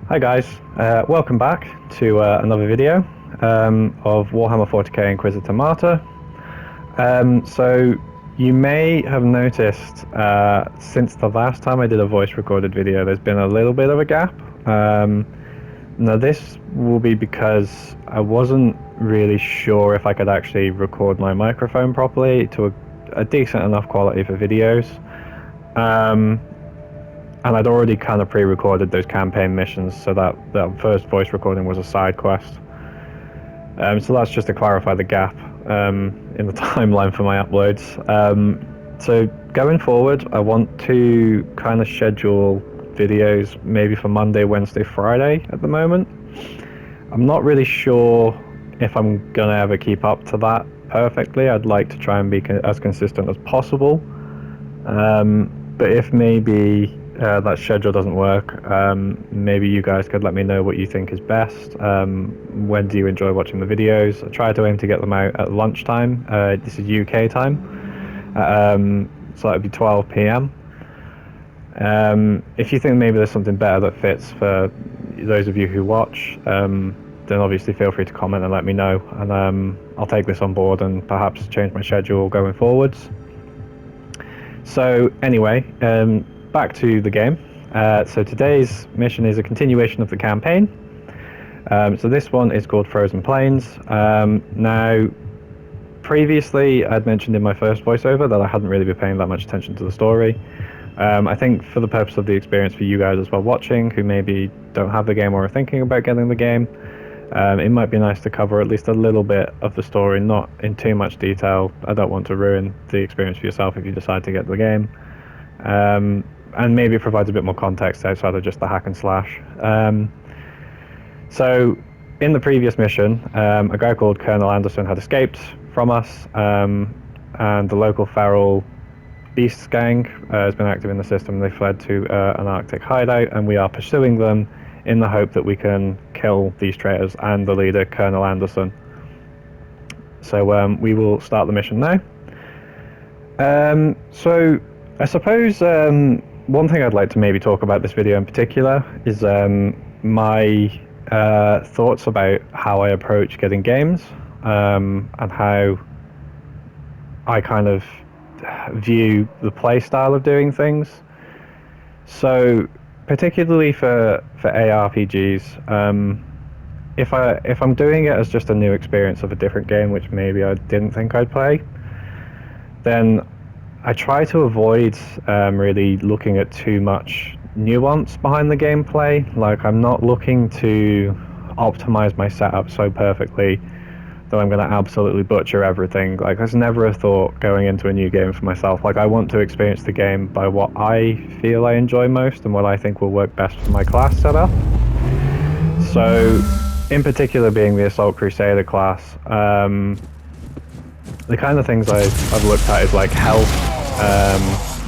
Hi guys, welcome back to another video of Warhammer 40k Inquisitor Martyr. So you may have noticed since the last time I did a voice recorded video there's been a little bit of a gap. Now this will be because I wasn't really sure if I could actually record my microphone properly to a decent enough quality for videos. And I'd already kind of pre-recorded those campaign missions, so that first voice recording was a side quest. So that's just to clarify the gap in the timeline for my uploads. So going forward, I want to kind of schedule videos maybe for Monday, Wednesday, Friday at the moment. I'm not really sure if I'm going to ever keep up to that perfectly. I'd like to try and be as consistent as possible. But if maybe that schedule doesn't work, maybe you guys could let me know what you think is best. When do you enjoy watching the videos? I try to aim to get them out at lunchtime. This is UK time, so that would be 12 p.m. If you think maybe there's something better that fits for those of you who watch, then obviously feel free to comment and let me know, and I'll take this on board and perhaps change my schedule going forwards. So anyway, back to the game. So today's mission is a continuation of the campaign. So this one is called Frozen Plains. Now, previously I'd mentioned in my first voiceover that I hadn't really been paying that much attention to the story. I think for the purpose of the experience for you guys as well watching, who maybe don't have the game or are thinking about getting the game, it might be nice to cover at least a little bit of the story, not in too much detail. I don't want to ruin the experience for yourself if you decide to get the game. And maybe it provides a bit more context outside of just the hack and slash. So in the previous mission, a guy called Colonel Anderson had escaped from us, and the local feral beasts gang has been active in the system. They fled to an Arctic hideout, and we are pursuing them in the hope that we can kill these traitors and the leader, Colonel Anderson. So we will start the mission now. So I suppose one thing I'd like to maybe talk about this video in particular is my thoughts about how I approach getting games, and how I kind of view the play style of doing things. So particularly for ARPGs, if I'm doing it as just a new experience of a different game which maybe I didn't think I'd play, then I try to avoid really looking at too much nuance behind the gameplay. Like, I'm not looking to optimize my setup so perfectly that I'm going to absolutely butcher everything. Like, that's never a thought going into a new game for myself. Like, I want to experience the game by what I feel I enjoy most and what I think will work best for my class setup. So, in particular being the Assault Crusader class, the kind of things I've looked at is like health,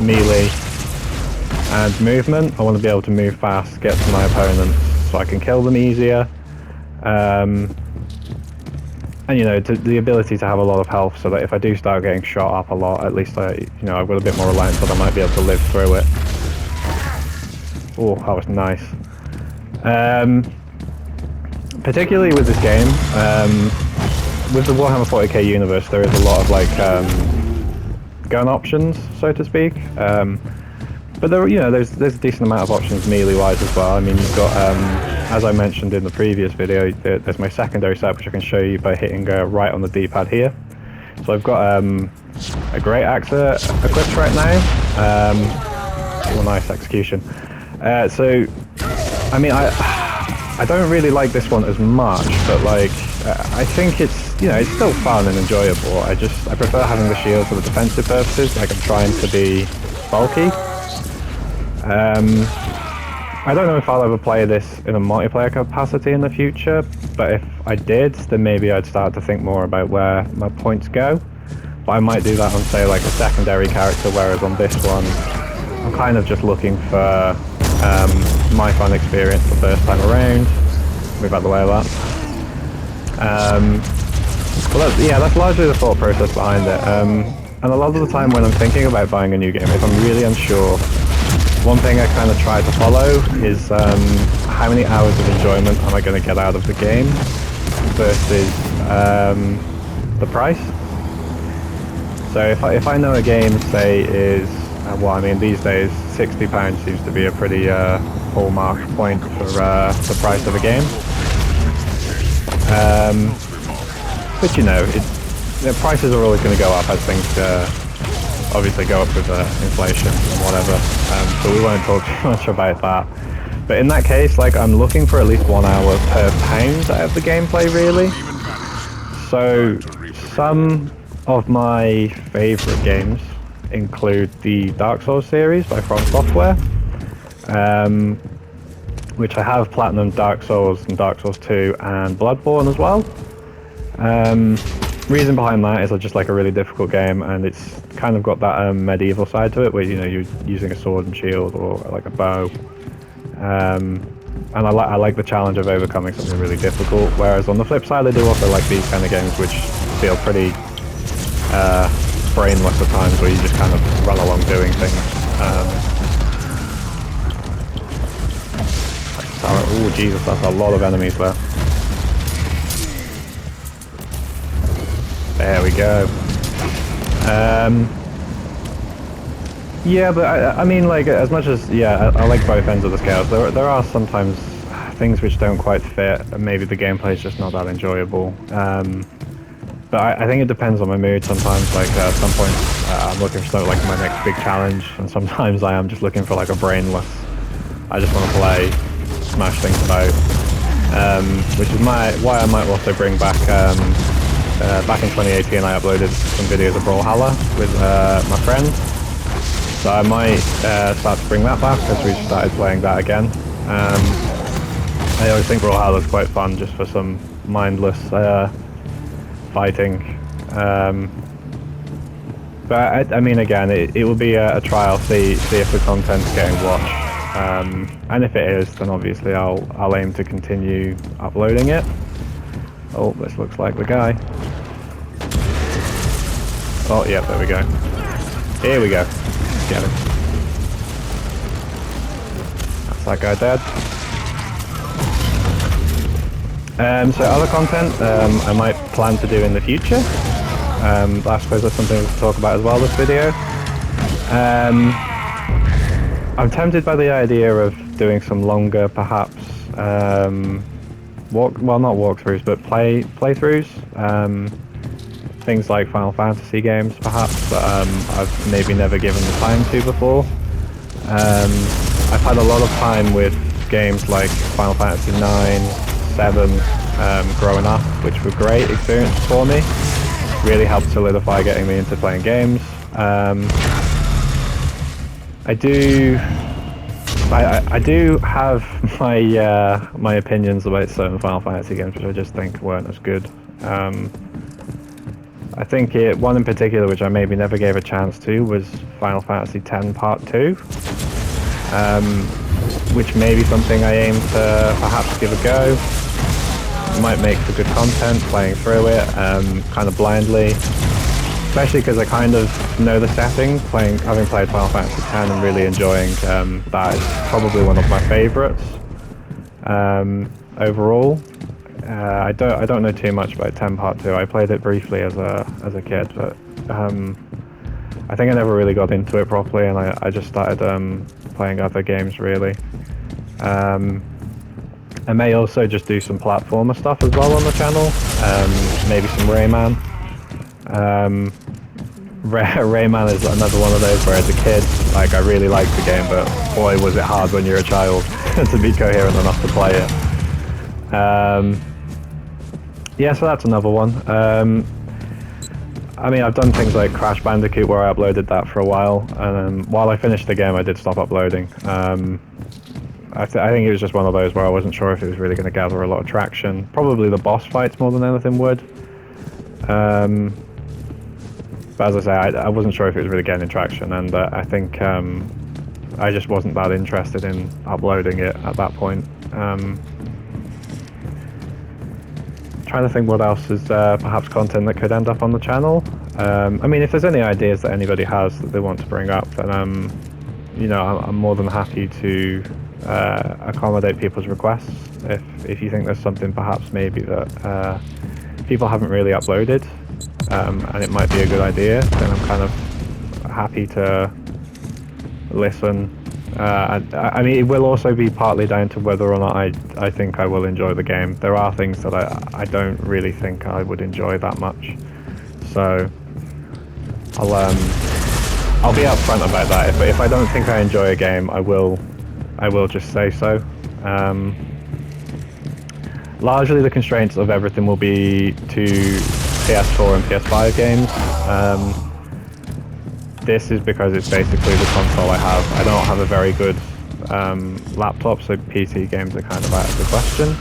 melee, and movement. I want to be able to move fast, get to my opponents so I can kill them easier. And the ability to have a lot of health so that if I do start getting shot up a lot, at least I've got a bit more reliance that I might be able to live through it. Oh, that was nice. Particularly with this game, with the Warhammer 40k universe, there is a lot of like gun options, so to speak. But there's a decent amount of options melee-wise as well. I mean, you've got, as I mentioned in the previous video, there's my secondary setup, which I can show you by hitting right on the D-pad here. So I've got a great axe equipped right now. Nice execution. So, I mean, I don't really like this one as much, but like, I think it's still fun and enjoyable. I prefer having the shield for the defensive purposes. Like, I'm trying to be bulky. I don't know if I'll ever play this in a multiplayer capacity in the future, but if I did, then maybe I'd start to think more about where my points go. But I might do that on, say, like a secondary character, whereas on this one, I'm kind of just looking for my fun experience the first time around. Move out the way of that. Well, that's largely the thought process behind it. And a lot of the time when I'm thinking about buying a new game, if I'm really unsure one thing I kind of try to follow is how many hours of enjoyment am I going to get out of the game versus the price. So if I know a game, say, is well, I mean, these days £60 seems to be a pretty hallmark point for the price of a game. But you know, the prices are always going to go up as things obviously go up with inflation and whatever. So we won't talk too much about that. But in that case, like, I'm looking for at least 1 hour per pound out of the gameplay, really. So some of my favourite games include the Dark Souls series by From Software, which I have platinum Dark Souls and Dark Souls 2 and Bloodborne as well. Reason behind that is I just like a really difficult game, and it's kind of got that medieval side to it, where, you know, you're using a sword and shield or like a bow. And I like the challenge of overcoming something really difficult. Whereas on the flip side, I do also like these kind of games which feel pretty brainless at times, where you just kind of run along doing things. Oh Jesus, that's a lot of enemies there. There we go. Yeah, but I mean, like, as much as, yeah, I like both ends of the scales, there are sometimes things which don't quite fit, and maybe the gameplay is just not that enjoyable. But I think it depends on my mood sometimes. Like, at some points I'm looking for something like my next big challenge, and sometimes I am just looking for like a brainless, I just want to play, smash things about, which is why I might also bring back, back in 2018 I uploaded some videos of Warhammer with my friends. So I might start to bring that back, because we've started playing that again. I always think Warhammer is quite fun just for some mindless fighting. But I mean, again, it will be a trial, see if the content's getting watched. And if it is, then obviously I'll aim to continue uploading it. Oh, this looks like the guy. Oh, yeah, there we go. Here we go. Get him. That's that guy dead. So other content I might plan to do in the future. I suppose that's something to talk about as well, this video. I'm tempted by the idea of doing some longer, perhaps, well, not walkthroughs, but playthroughs. Things like Final Fantasy games, perhaps, that I've maybe never given the time to before. I've had a lot of time with games like Final Fantasy 9, 7, growing up, which were great experiences for me. Really helped solidify getting me into playing games. I do have my opinions about certain Final Fantasy games, which I just think weren't as good. I think one in particular, which I maybe never gave a chance to, was Final Fantasy X Part 2, which may be something I aim to perhaps give a go. It might make for good content, playing through it, kind of blindly, especially because I kind of know the setting, having played Final Fantasy X and really enjoying that. Is probably one of my favourites overall. I don't know too much about 10 Part 2. I played it briefly as a kid, but I think I never really got into it properly, and I just started playing other games, really. I may also just do some platformer stuff as well on the channel, maybe some Rayman. Rayman is another one of those where as a kid, like, I really liked the game, but boy was it hard when you're a child to be coherent enough to play it. Yeah, so that's another one. I mean, I've done things like Crash Bandicoot, where I uploaded that for a while, and while I finished the game I did stop uploading. I think it was just one of those where I wasn't sure if it was really going to gather a lot of traction. Probably the boss fights more than anything would. But as I say, I wasn't sure if it was really getting traction, and I think I just wasn't that interested in uploading it at that point. Trying to think what else is perhaps content that could end up on the channel. I mean, if there's any ideas that anybody has that they want to bring up, then you know, I'm more than happy to accommodate people's requests. If you think there's something perhaps maybe that people haven't really uploaded, and it might be a good idea, then I'm kind of happy to listen. I mean, it will also be partly down to whether or not I think I will enjoy the game. There are things that I don't really think I would enjoy that much, so I'll be upfront about that. If I don't think I enjoy a game, I will just say so. Largely the constraints of everything will be to PS4 and PS5 games. This is because it's basically the console I have. I don't have a very good laptop, so PC games are kind of out of the question.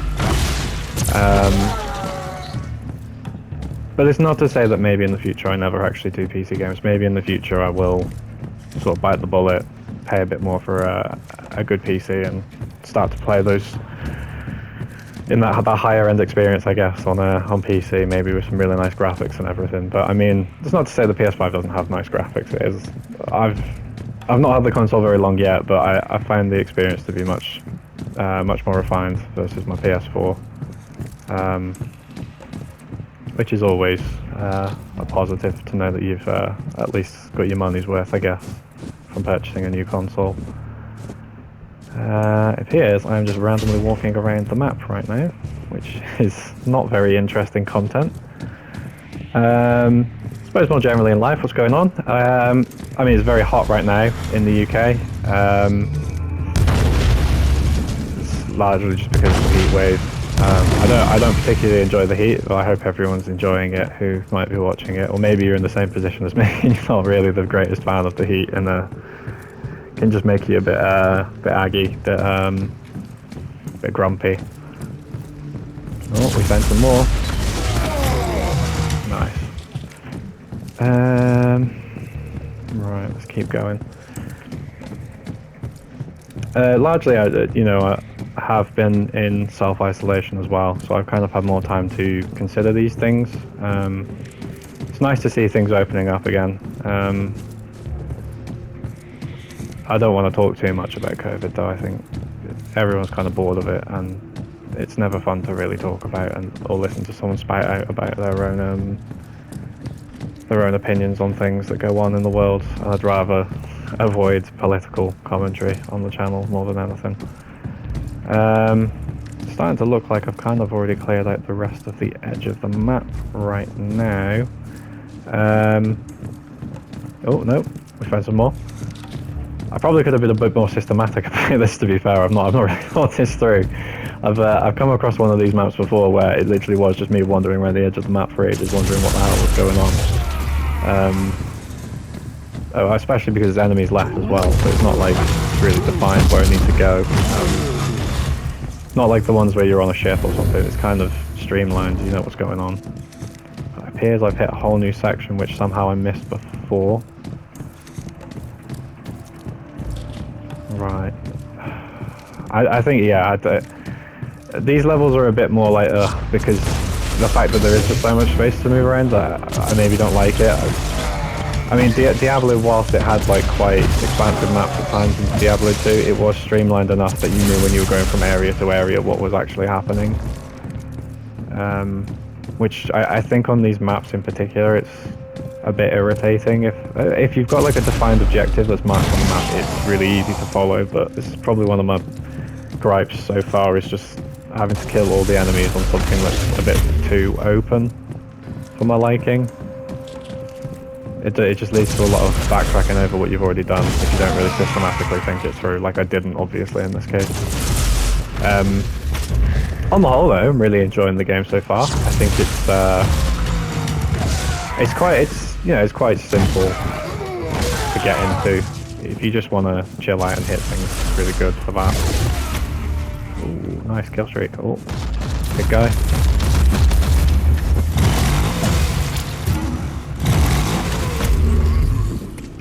But it's not to say that maybe in the future I never actually do PC games. Maybe in the future I will sort of bite the bullet, pay a bit more for a good PC and start to play those in that higher end experience, I guess, on PC, maybe with some really nice graphics and everything. But I mean, it's not to say the PS5 doesn't have nice graphics. It is. I've not had the console very long yet, but I find the experience to be much more refined versus my PS4, which is always a positive to know that you've at least got your money's worth, I guess, from purchasing a new console. It appears I'm just randomly walking around the map right now, which is not very interesting content. I suppose more generally in life, what's going on? I mean, it's very hot right now in the UK. It's largely just because of the heat wave. I don't particularly enjoy the heat, but I hope everyone's enjoying it who might be watching it, or maybe you're in the same position as me and you're not really the greatest fan of the heat and can just make you a bit aggy, bit grumpy. Oh, we found some more. Nice. Right, let's keep going. Largely, I have been in self-isolation as well, so I've kind of had more time to consider these things. It's nice to see things opening up again. I don't want to talk too much about COVID though. I think everyone's kind of bored of it, and it's never fun to really talk about or listen to someone spout out about their own opinions on things that go on in the world. I'd rather avoid political commentary on the channel more than anything. It's starting to look like I've kind of already cleared out the rest of the edge of the map right now. Oh no, we found some more. I probably could have been a bit more systematic about this, to be fair. I've not really thought this through. I've come across one of these maps before where it literally was just me wandering around the edge of the map for ages, wondering what the hell was going on. Especially because there's enemies left as well, so it's not like it's really defined where I need to go. Not like the ones where you're on a ship or something. It's kind of streamlined, you know what's going on. It appears I've hit a whole new section which somehow I missed before. Right. I think, yeah, these levels are a bit more like, because the fact that there is just so much space to move around, I maybe don't like it. I mean, Diablo, whilst it had like quite expansive maps at times in Diablo 2, it was streamlined enough that you knew when you were going from area to area what was actually happening. Which I think on these maps in particular, it's a bit irritating. If you've got like a defined objective that's marked on the map, it's really easy to follow, but this is probably one of my gripes so far, is just having to kill all the enemies on something that's a bit too open for my liking. It just leads to a lot of backtracking over what you've already done if you don't really systematically think it through, like I didn't obviously in this case. On the whole though, I'm really enjoying the game so far. I think it's quite simple to get into. If you just want to chill out and hit things, it's really good for that. Ooh, nice kill streak. Oh, big guy.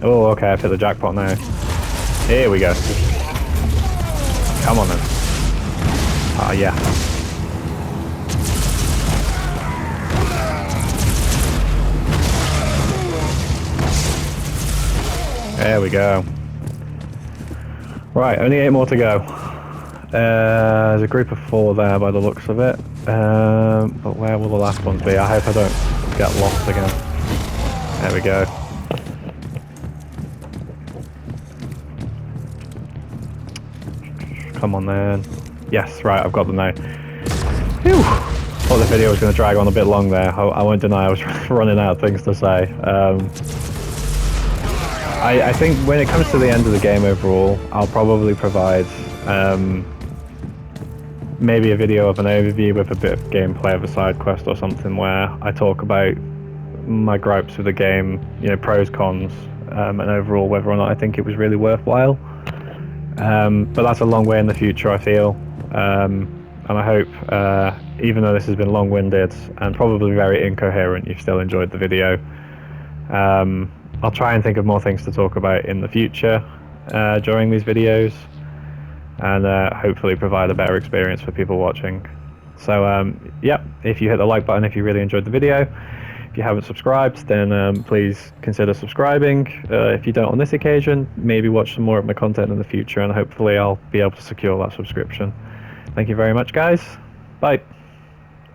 Oh, okay, I've hit the jackpot now. Here we go. Come on then. Ah, yeah. There we go. Right, only 8 more to go. There's a group of 4 there by the looks of it. But where will the last ones be? I hope I don't get lost again. There we go. Come on then. Yes, right, I've got them now. Phew! Thought the video was going to drag on a bit long there. I won't deny I was running out of things to say. I think when it comes to the end of the game overall, I'll probably provide maybe a video of an overview with a bit of gameplay of a side quest or something where I talk about my gripes with the game, you know, pros, cons, and overall whether or not I think it was really worthwhile. But that's a long way in the future, I feel. And I hope, even though this has been long-winded and probably very incoherent, you've still enjoyed the video. I'll try and think of more things to talk about in the future during these videos, and hopefully provide a better experience for people watching. So yeah, if you hit the like button if you really enjoyed the video. If you haven't subscribed, then please consider subscribing. If you don't on this occasion, maybe watch some more of my content in the future, and hopefully I'll be able to secure that subscription. Thank you very much, guys. Bye.